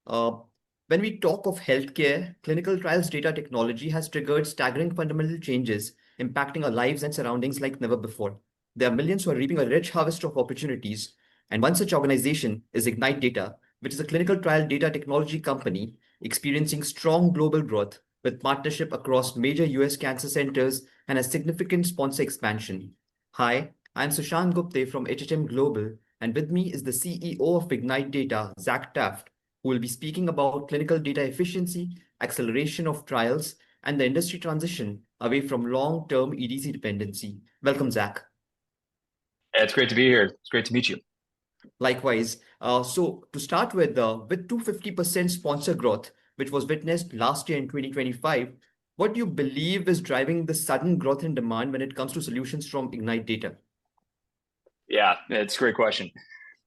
Uh, when we talk of healthcare, clinical trials data technology has triggered staggering fundamental changes impacting our lives and surroundings like never before. There are millions who are reaping a rich harvest of opportunities, and one such organization is Ignite Data, which is a clinical trial data technology company experiencing strong global growth with partnership across major US cancer centers and a significant sponsor expansion. Hi, I'm Sushant Gupte from HHM Global, and with me is the CEO of Ignite Data, Zach Taft, who will be speaking about clinical data efficiency, acceleration of trials, and the industry transition away from long-term EDC dependency. Welcome, Zach. Yeah, it's great to be here. It's great to meet you. Likewise, so to start with 250% sponsor growth, which was witnessed last year in 2025, what do you believe is driving the sudden growth in demand when it comes to solutions from Ignite Data? Yeah, it's a great question.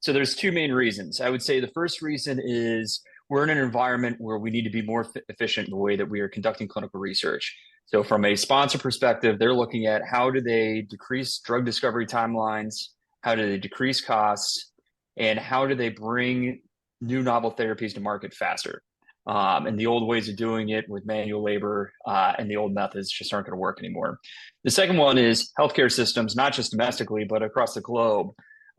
So there's two main reasons. I would say the first reason is we're in an environment where we need to be more efficient in the way that we are conducting clinical research. So from a sponsor perspective, they're looking at how do they decrease drug discovery timelines, how do they decrease costs, and how do they bring new novel therapies to market faster. And the old ways of doing it with manual labor and the old methods just aren't going to work anymore. The second one is healthcare systems, not just domestically, but across the globe,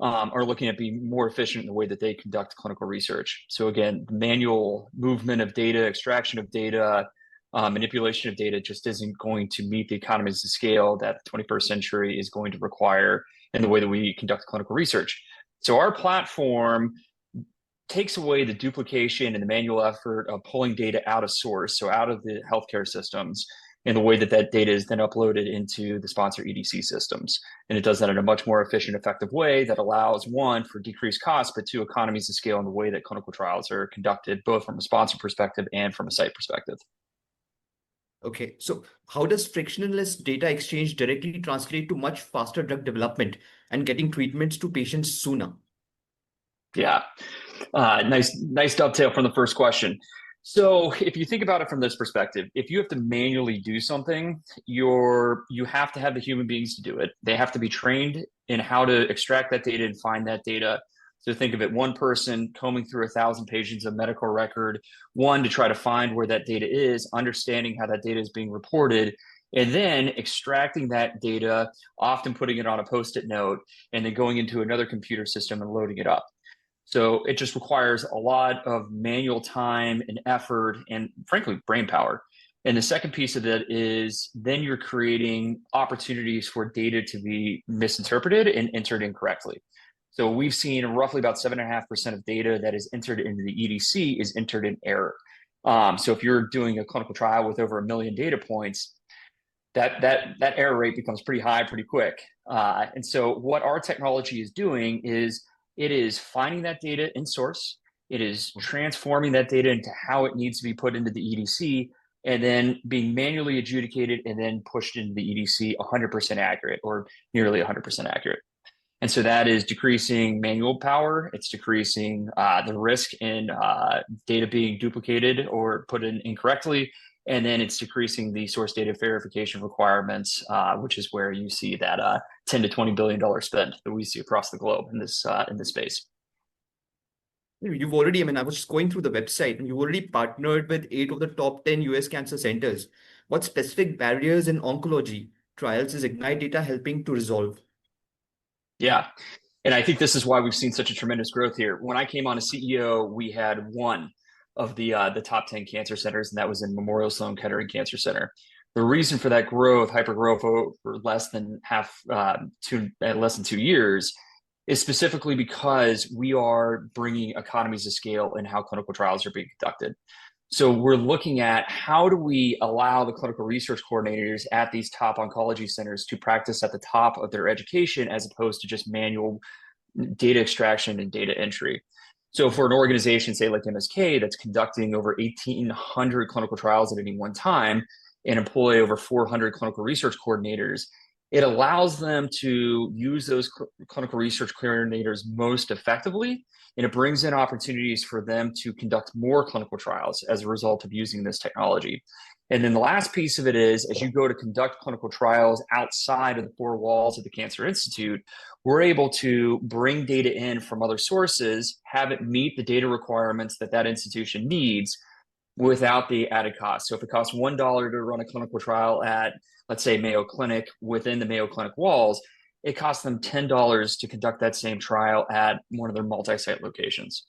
are looking at being more efficient in the way that they conduct clinical research. So again, manual movement of data, extraction of data, manipulation of data just isn't going to meet the economies of scale that the 21st century is going to require in the way that we conduct clinical research. So our platform takes away the duplication and the manual effort of pulling data out of source, so out of the healthcare systems, in the way that that data is then uploaded into the sponsor EDC systems. And it does that in a much more efficient, effective way that allows, one, for decreased costs, but two, economies of scale in the way that clinical trials are conducted, both from a sponsor perspective and from a site perspective. Okay, so how does frictionless data exchange directly translate to much faster drug development and getting treatments to patients sooner? Yeah, nice dovetail from the first question. So if you think about it from this perspective, if you have to manually do something, you have to have the human beings to do it. They have to be trained in how to extract that data and find that data. So think of it, one person combing through 1,000 pages of medical record, one to try to find where that data is, understanding how that data is being reported, and then extracting that data, often putting it on a Post-it note, and then going into another computer system and loading it up. So it just requires a lot of manual time and effort and, frankly, brain power. And the second piece of it is then you're creating opportunities for data to be misinterpreted and entered incorrectly. So we've seen roughly about 7.5% of data that is entered into the EDC is entered in error. So if you're doing a clinical trial with over 1 million data points, that error rate becomes pretty high pretty quick. And so what our technology is doing is it is finding that data in source. It is transforming that data into how it needs to be put into the EDC, and then being manually adjudicated and then pushed into the EDC 100% accurate or nearly 100% accurate. And so that is decreasing manual power. It's decreasing the risk in data being duplicated or put in incorrectly. And then it's decreasing the source data verification requirements, which is where you see that $10 to $20 billion spend that we see across the globe in this space. You've already, I was just going through the website and you've already partnered with 8 of the top 10 US cancer centers. What specific barriers in oncology trials is Ignite Data helping to resolve? Yeah. And I think this is why we've seen such a tremendous growth here. When I came on as CEO, we had one of the top 10 cancer centers, and that was in Memorial Sloan Kettering Cancer Center. The reason for that growth, hypergrowth over less than 2 years, is specifically because we are bringing economies of scale in how clinical trials are being conducted. So we're looking at how do we allow the clinical research coordinators at these top oncology centers to practice at the top of their education as opposed to just manual data extraction and data entry. So for an organization, say like MSK, that's conducting over 1,800 clinical trials at any one time and employ over 400 clinical research coordinators, it allows them to use those clinical research coordinators most effectively, and it brings in opportunities for them to conduct more clinical trials as a result of using this technology. And then the last piece of it is, as you go to conduct clinical trials outside of the four walls of the Cancer Institute, we're able to bring data in from other sources, have it meet the data requirements that that institution needs without the added cost. So if it costs $1 to run a clinical trial at, let's say, Mayo Clinic within the Mayo Clinic walls, it costs them $10 to conduct that same trial at one of their multi-site locations.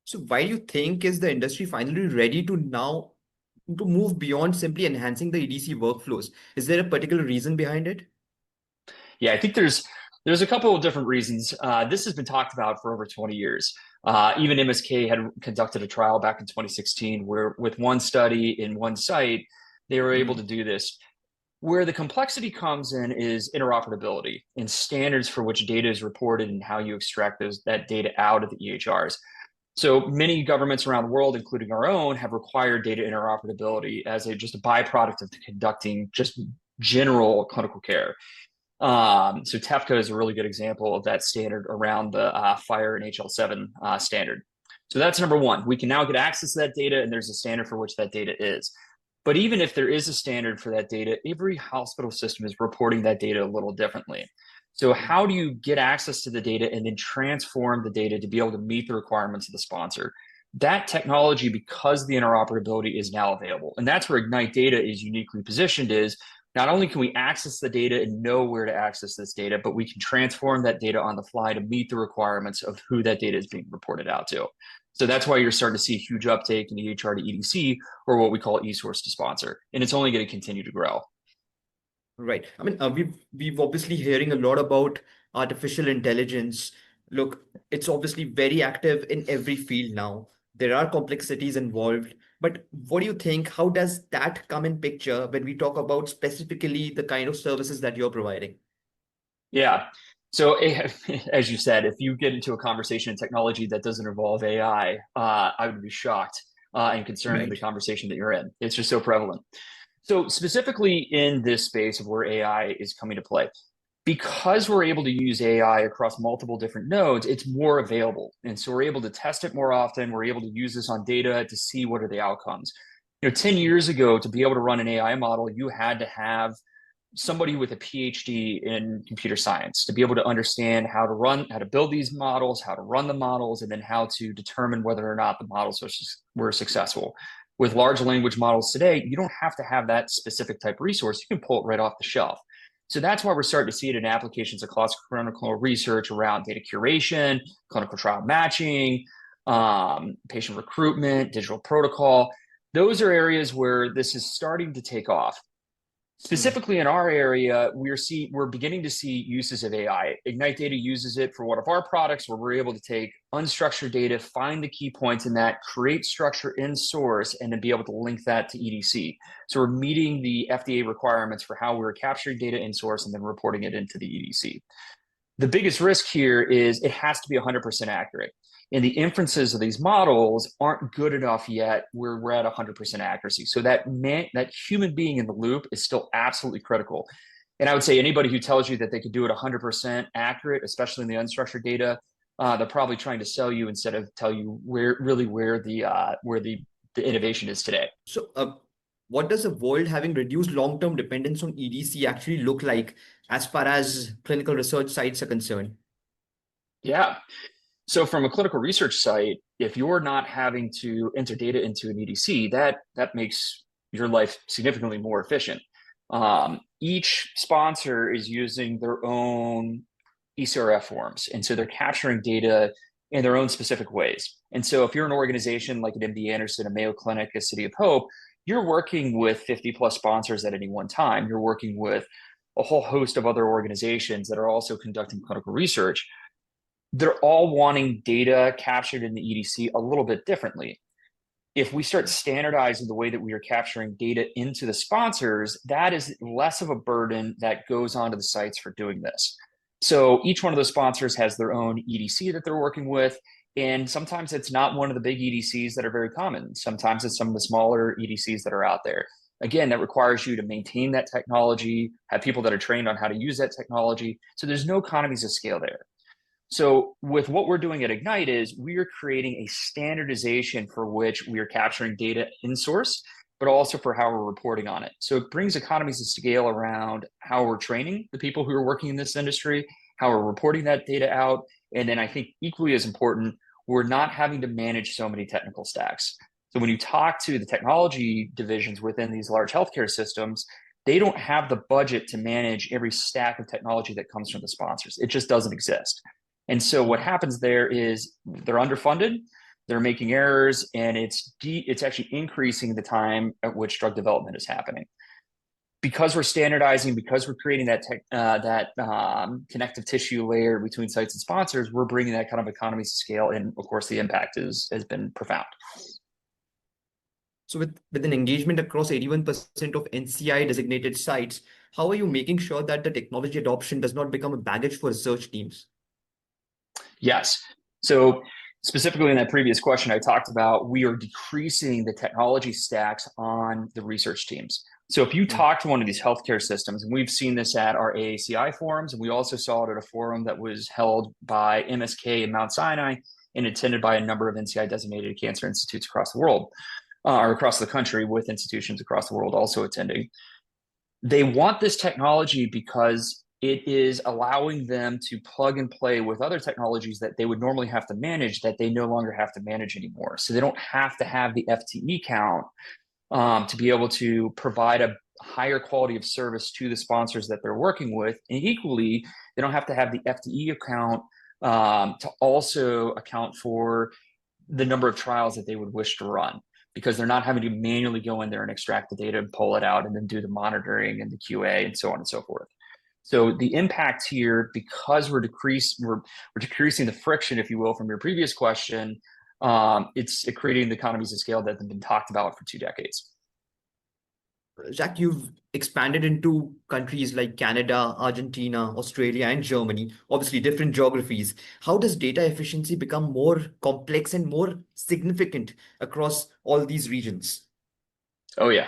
So why do you think is the industry finally ready to now to move beyond simply enhancing the EDC workflows? Is there a particular reason behind it? Yeah, I think there's a couple of different reasons. This has been talked about for over 20 years. Even MSK had conducted a trial back in 2016 where, with one study in one site, they were able to Mhm. do this. Where the complexity comes in is interoperability and standards for which data is reported and how you extract that data out of the EHRs. So many governments around the world, including our own, have required data interoperability as just a byproduct of conducting just general clinical care. So TEFCA is a really good example of that standard around the FHIR and HL7 standard. So that's number one. We can now get access to that data, and there's a standard for which that data is. But even if there is a standard for that data, every hospital system is reporting that data a little differently. So how do you get access to the data and then transform the data to be able to meet the requirements of the sponsor? That technology, because the interoperability is now available. And that's where IgniteData is uniquely positioned is not only can we access the data and know where to access this data, but we can transform that data on the fly to meet the requirements of who that data is being reported out to. So that's why you're starting to see huge uptake in EHR to EDC, or what we call eSource to sponsor. And it's only going to continue to grow. Right. I mean, we've obviously hearing a lot about artificial intelligence. Look, it's obviously very active in every field now. There are complexities involved, but what do you think? How does that come in picture when we talk about specifically the kind of services that you're providing? Yeah. So, as you said, if you get into a conversation in technology that doesn't involve AI, I would be shocked and concerned in the Right. conversation that you're in. It's just so prevalent. So, specifically in this space of where AI is coming to play, because we're able to use AI across multiple different nodes, it's more available. And so we're able to test it more often. We're able to use this on data to see what are the outcomes. 10 years ago, to be able to run an AI model, you had to have somebody with a PhD in computer science to be able to understand how to build these models, how to run the models, and then how to determine whether or not the models were successful. With large language models today, you don't have to have that specific type of resource. You can pull it right off the shelf. So that's why we're starting to see it in applications across clinical research around data curation, clinical trial matching, patient recruitment, digital protocol. Those are areas where this is starting to take off. Hmm. Specifically in our area, we're beginning to see uses of AI. IgniteData uses it for one of our products where we're able to take unstructured data, find the key points in that, create structure in source, and then be able to link that to EDC. So we're meeting the FDA requirements for how we're capturing data in source and then reporting it into the EDC. The biggest risk here is it has to be 100% accurate. And the inferences of these models aren't good enough yet where we're at 100% accuracy. So that human being in the loop is still absolutely critical. And I would say anybody who tells you that they could do it 100% accurate, especially in the unstructured data, they're probably trying to sell you instead of tell you where the innovation is today. So, what does a world having reduced long-term dependence on EDC actually look like as far as clinical research sites are concerned? Yeah. So from a clinical research site, if you're not having to enter data into an EDC, that makes your life significantly more efficient. Each sponsor is using their own ECRF forms, and so they're capturing data in their own specific ways. And so if you're an organization like an MD Anderson, a Mayo Clinic, a City of Hope, you're working with 50 plus sponsors at any one time. You're working with a whole host of other organizations that are also conducting clinical research. They're all wanting data captured in the EDC a little bit differently. If we start standardizing the way that we are capturing data into the sponsors, that is less of a burden that goes onto the sites for doing this. So each one of those sponsors has their own EDC that they're working with. And sometimes it's not one of the big EDCs that are very common. Sometimes it's some of the smaller EDCs that are out there. Again, that requires you to maintain that technology, have people that are trained on how to use that technology. So there's no economies of scale there. So with what we're doing at Ignite is we are creating a standardization for which we are capturing data in source. but also for how we're reporting on it. So it brings economies of scale around how we're training the people who are working in this industry, how we're reporting that data out. And then I think equally as important, we're not having to manage so many technical stacks. So when you talk to the technology divisions within these large healthcare systems, they don't have the budget to manage every stack of technology that comes from the sponsors. It just doesn't exist. And so what happens there is they're underfunded, they're making errors, and it's actually increasing the time at which drug development is happening. Because we're standardizing, because we're creating that connective tissue layer between sites and sponsors, we're bringing that kind of economies of scale, and of course, the impact has been profound. So with an engagement across 81% of NCI designated sites, how are you making sure that the technology adoption does not become a baggage for research teams? Yes. So specifically in that previous question, I talked about we are decreasing the technology stacks on the research teams. So if you talk to one of these healthcare systems, and we've seen this at our AACI forums, and we also saw it at a forum that was held by MSK and Mount Sinai and attended by a number of NCI designated cancer institutes across the world, or across the country, with institutions across the world also attending. They want this technology because it is allowing them to plug and play with other technologies that they would normally have to manage that they no longer have to manage anymore. So they don't have to have the FTE count to be able to provide a higher quality of service to the sponsors that they're working with. And equally, they don't have to have the FTE account to also account for the number of trials that they would wish to run, because they're not having to manually go in there and extract the data and pull it out and then do the monitoring and the QA and so on and so forth. So the impact here, because we're decreasing the friction, if you will, from your previous question, it's creating the economies of scale that have been talked about for 2 decades. Jack, you've expanded into countries like Canada, Argentina, Australia, and Germany, obviously different geographies. How does data efficiency become more complex and more significant across all these regions? Oh, yeah.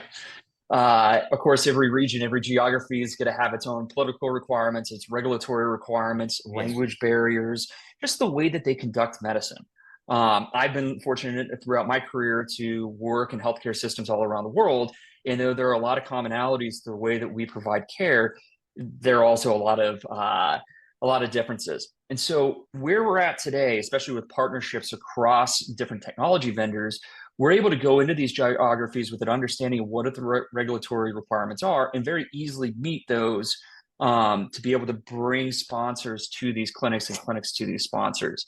Of course, every region, every geography is going to have its own political requirements, its regulatory requirements, Yes. language barriers, just the way that they conduct medicine. I've been fortunate throughout my career to work in healthcare systems all around the world. And though there are a lot of commonalities to the way that we provide care, there are also a lot of differences. And so where we're at today, especially with partnerships across different technology vendors, we're able to go into these geographies with an understanding of what the regulatory requirements are and very easily meet those to be able to bring sponsors to these clinics and clinics to these sponsors.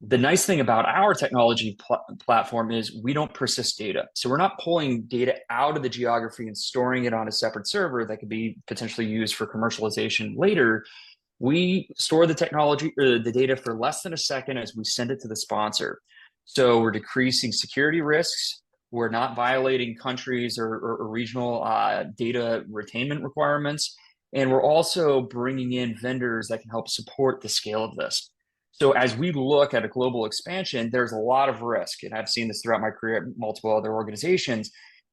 The nice thing about our technology platform is we don't persist data. So we're not pulling data out of the geography and storing it on a separate server that could be potentially used for commercialization later. We store the technology or the data for less than a second as we send it to the sponsor. So we're decreasing security risks. We're not violating countries or regional data retainment requirements. And we're also bringing in vendors that can help support the scale of this. So as we look at a global expansion, there's a lot of risk. And I've seen this throughout my career at multiple other organizations.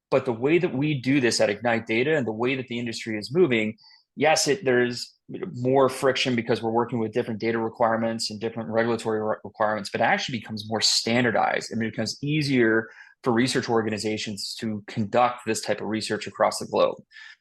But the way that we do this at IgniteData and the way that the industry is moving, yes, there's more friction because we're working with different data requirements and different regulatory requirements, but it actually becomes more standardized and it becomes easier for research organizations to conduct this type of research across the globe,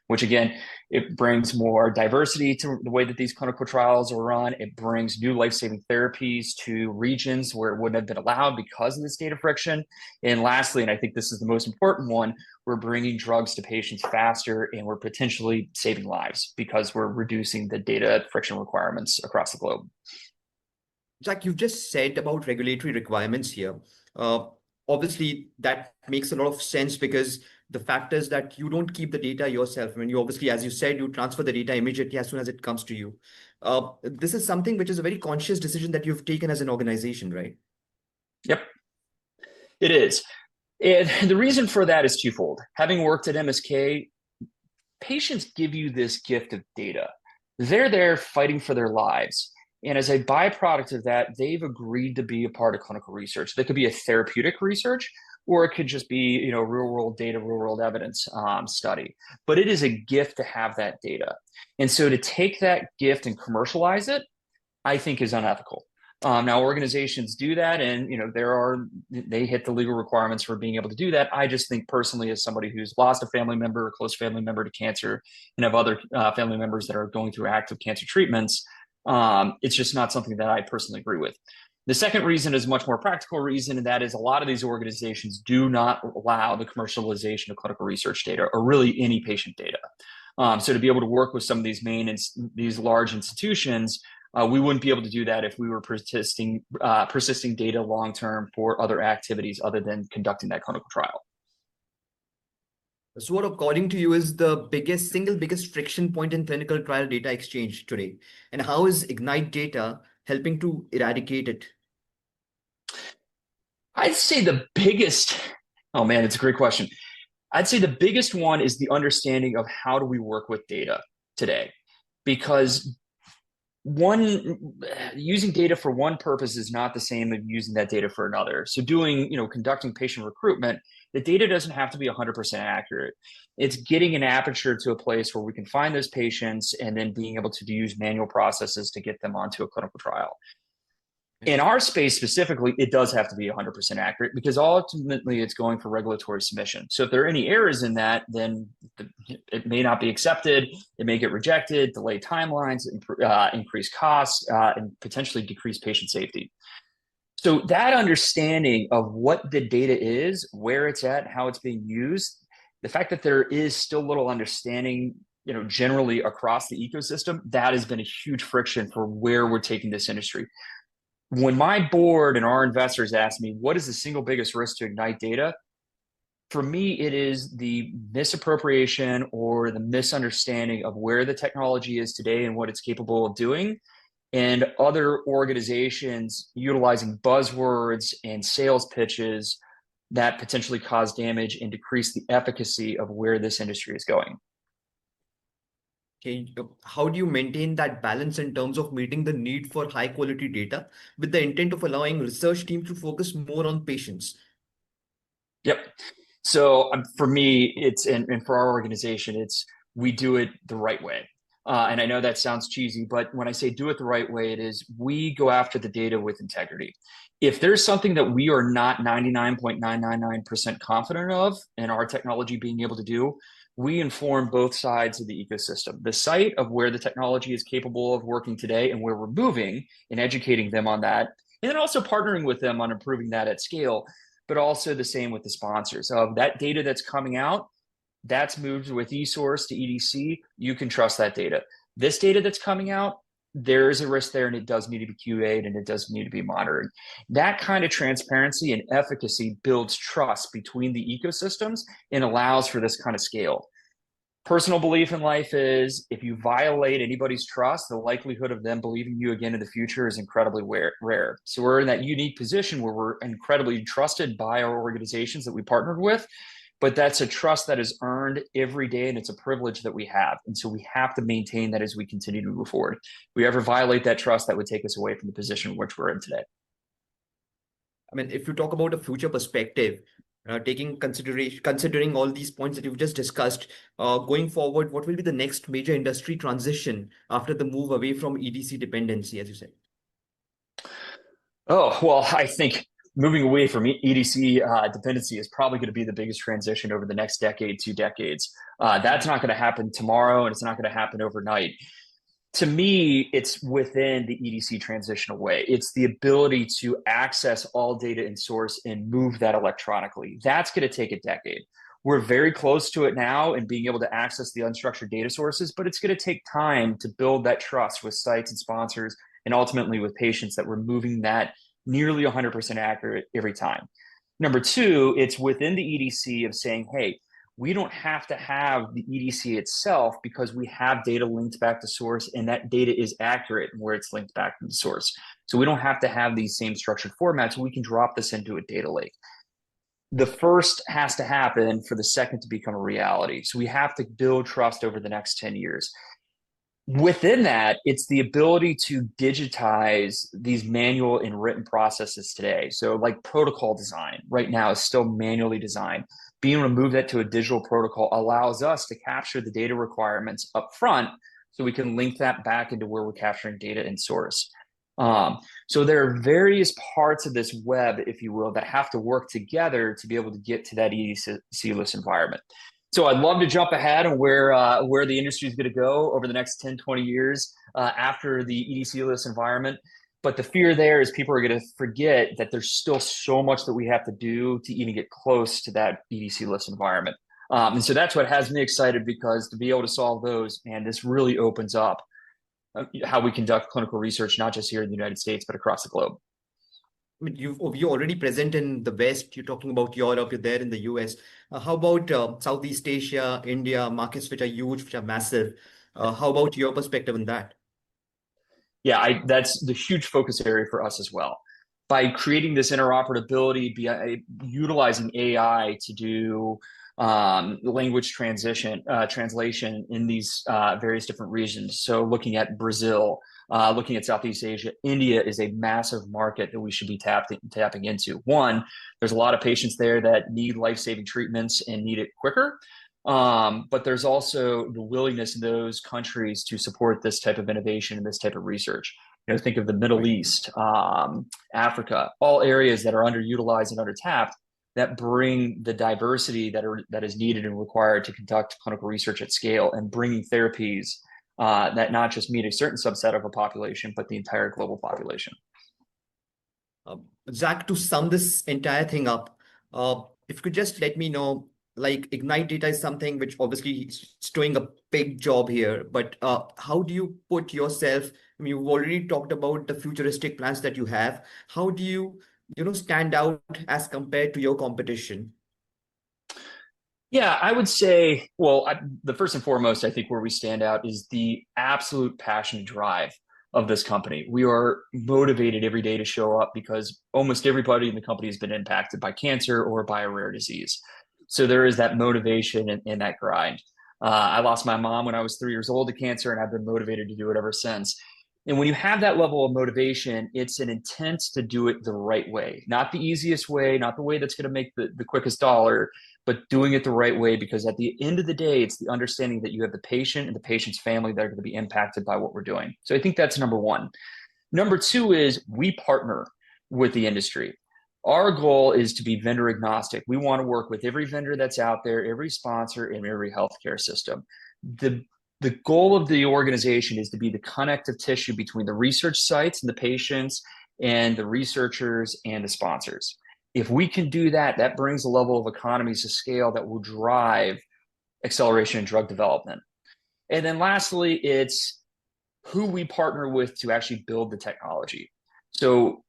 which again, it brings more diversity to the way that these clinical trials are run. It brings new life-saving therapies to regions where it wouldn't have been allowed because of this data friction. And lastly, and I think this is the most important one, we're bringing drugs to patients faster and we're potentially saving lives because we're reducing the data friction requirements across the globe. Jack, you've just said about regulatory requirements here. Uh, Obviously, that makes a lot of sense because the fact is that you don't keep the data yourself. I mean, you obviously, as you said, you transfer the data immediately as soon as it comes to you. This is something which is a very conscious decision that you've taken as an organization, right? Yep, it is. And the reason for that is twofold. Having worked at MSK, patients give you this gift of data. They're there fighting for their lives. And as a byproduct of that, they've agreed to be a part of clinical research. That could be a therapeutic research, or it could just be, real world data, real world evidence study. But it is a gift to have that data. And so to take that gift and commercialize it, I think is unethical. Now organizations do that, and they hit the legal requirements for being able to do that. I just think personally, as somebody who's lost a family member, a close family member to cancer, and have other family members that are going through active cancer treatments, it's just not something that I personally agree with. The second reason is a much more practical reason, and that is a lot of these organizations do not allow the commercialization of clinical research data or really any patient data. So to be able to work with some of these large institutions, we wouldn't be able to do that if we were persisting data long term for other activities other than conducting that clinical trial. So what, according to you, is the single biggest friction point in clinical trial data exchange today? And how is Ignite Data helping to eradicate it? I'd say the biggest, oh man, it's a great question. I'd say the biggest one is the understanding of how do we work with data today, because using data for one purpose is not the same as using that data for another. So conducting patient recruitment, the data doesn't have to be 100% accurate. It's getting an aperture to a place where we can find those patients and then being able to use manual processes to get them onto a clinical trial. In our space specifically, it does have to be 100% accurate because ultimately it's going for regulatory submission. So if there are any errors in that, then it may not be accepted. It may get rejected, delay timelines, increase costs, and potentially decrease patient safety. So that understanding of what the data is, where it's at, how it's being used, the fact that there is still little understanding, generally across the ecosystem, that has been a huge friction for where we're taking this industry. When my board and our investors ask me, what is the single biggest risk to Ignite Data? For me, it is the misappropriation or the misunderstanding of where the technology is today and what it's capable of doing, and other organizations utilizing buzzwords and sales pitches that potentially cause damage and decrease the efficacy of where this industry is going. Okay, how do you maintain that balance in terms of meeting the need for high quality data with the intent of allowing research teams to focus more on patients? Yep. So for me, and for our organization, we do it the right way. And I know that sounds cheesy, but when I say do it the right way, it is we go after the data with integrity. If there's something that we are not 99.999% confident of in our technology being able to do, we inform both sides of the ecosystem, the site of where the technology is capable of working today and where we're moving and educating them on that, and then also partnering with them on improving that at scale, but also the same with the sponsors of that data that's coming out. That's moved with eSource to EDC. You can trust that data. This data that's coming out, there is a risk there and it does need to be QA'd and it does need to be monitored. That kind of transparency and efficacy builds trust between the ecosystems and allows for this kind of scale. Personal belief in life is if you violate anybody's trust, the likelihood of them believing you again in the future is incredibly rare. So we're in that unique position where we're incredibly trusted by our organizations that we partnered with, but that's a trust that is earned every day, and it's a privilege that we have. And so we have to maintain that as we continue to move forward. If we ever violate that trust, that would take us away from the position in which we're in today. I mean, if you talk about a future perspective, considering all these points that you've just discussed, going forward, what will be the next major industry transition after the move away from EDC dependency, as you said? Oh, well, I think moving away from EDC dependency is probably going to be the biggest transition over the next decade, 2 decades. That's not going to happen tomorrow, and it's not going to happen overnight. To me, it's within the EDC transition away. It's the ability to access all data in source and move that electronically. That's going to take a decade. We're very close to it now and being able to access the unstructured data sources, but it's going to take time to build that trust with sites and sponsors and ultimately with patients that we're moving that nearly 100% accurate every time. Number two, it's within the EDC of saying, hey, we don't have to have the EDC itself because we have data linked back to source and that data is accurate where it's linked back to the source. So we don't have to have these same structured formats. We can drop this into a data lake. The first has to happen for the second to become a reality. So we have to build trust over the next 10 years. Within that, it's the ability to digitize these manual and written processes today. So like protocol design right now is still manually designed. Being able to move that to a digital protocol allows us to capture the data requirements up front so we can link that back into where we're capturing data in source. So there are various parts of this web, if you will, that have to work together to be able to get to that EDC-less environment. So I'd love to jump ahead on where the industry is going to go over the next 10, 20 years after the EDC-less environment. But the fear there is people are going to forget that there's still so much that we have to do to even get close to that EDC-less environment. And so that's what has me excited, because to be able to solve those, man, this really opens up how we conduct clinical research, not just here in the United States, but across the globe. I mean, you're already present in the West. You're talking about Europe. You're there in the US. How about Southeast Asia, India, markets which are huge, which are massive? How about your perspective on that? Yeah, that's the huge focus area for us as well. By creating this interoperability, utilizing AI to do language translation in these various different regions. So looking at Brazil, looking at Southeast Asia, India is a massive market that we should be tapping into. One, there's a lot of patients there that need life-saving treatments and need it quicker. But there's also the willingness in those countries to support this type of innovation and this type of research. Think of the Middle Right. East, Africa, all areas that are underutilized and undertapped, that bring the diversity that is needed and required to conduct clinical research at scale, and bringing therapies that not just meet a certain subset of a population, but the entire global population. Zach, to sum this entire thing up, if you could just let me know, like Ignite Data is something which obviously is doing a big job here, but how do you put yourself? I mean, you've already talked about the futuristic plans that you have. How do you, stand out as compared to your competition? Yeah, I would say, well, the first and foremost, I think where we stand out is the absolute passion and drive of this company. We are motivated every day to show up because almost everybody in the company has been impacted by cancer or by a rare disease. So there is that motivation and that grind. I lost my mom when I was 3 years old to cancer, and I've been motivated to do it ever since. And when you have that level of motivation, it's an intent to do it the right way, not the easiest way, not the way that's going to make the quickest dollar, but doing it the right way, because at the end of the day, it's the understanding that you have the patient and the patient's family that are going to be impacted by what we're doing. So I think that's number one. Number two is we partner with the industry. Our goal is to be vendor agnostic. We want to work with every vendor that's out there, every sponsor, and every healthcare system. The goal of the organization is to be the connective tissue between the research sites and the patients, and the researchers and the sponsors. If we can do that, that brings a level of economies of scale that will drive acceleration in drug development. And then lastly, it's who we partner with to actually build the technology. So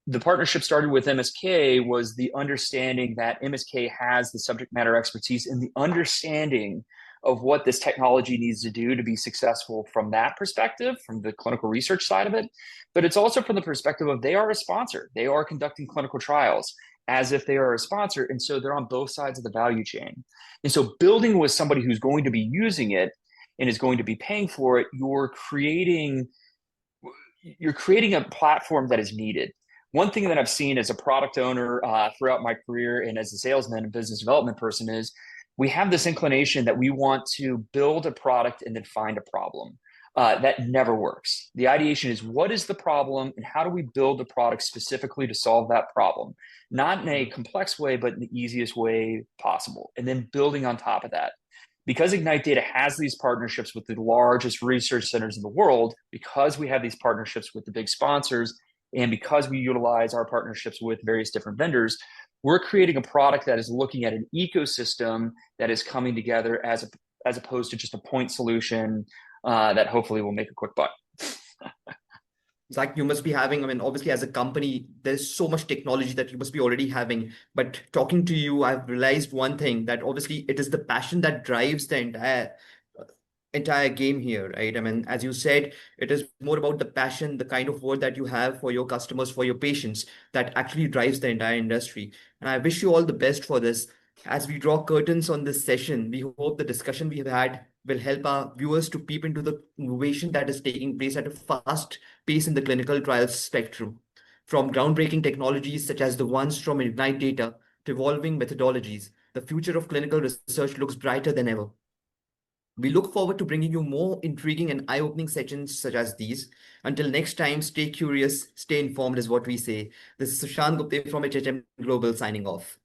the partnership started with MSK was the understanding that MSK has the subject matter expertise and the understanding of what this technology needs to do to be successful from that perspective, from the clinical research side of it. But it's also from the perspective of they are a sponsor. They are conducting clinical trials as if they are a sponsor. And so they're on both sides of the value chain. And so building with somebody who's going to be using it and is going to be paying for it, you're creating a platform that is needed. One thing that I've seen as a product owner throughout my career and as a salesman and business development person is we have this inclination that we want to build a product and then find a problem. That never works. The ideation is, what is the problem and how do we build the product specifically to solve that problem? Not in a complex way, but in the easiest way possible. And then building on top of that. Because IgniteData has these partnerships with the largest research centers in the world, because we have these partnerships with the big sponsors, and because we utilize our partnerships with various different vendors, we're creating a product that is looking at an ecosystem that is coming together as opposed to just a point solution that hopefully will make a quick buck. Zach, you must be having, I mean, obviously as a company, there's so much technology that you must be already having. But talking to you, I've realized one thing, that obviously it is the passion that drives the entire game here, right? I mean, as you said, it is more about the passion, the kind of work that you have for your customers, for your patients, that actually drives the entire industry. And I wish you all the best for this. As we draw curtains on this session, we hope the discussion we have had will help our viewers to peep into the innovation that is taking place at a fast pace in the clinical trials spectrum. From groundbreaking technologies such as the ones from Ignite Data to evolving methodologies, the future of clinical research looks brighter than ever. We look forward to bringing you more intriguing and eye-opening sessions such as these. Until next time, stay curious, stay informed is what we say. This is Sushant Gupte from HHM Global signing off.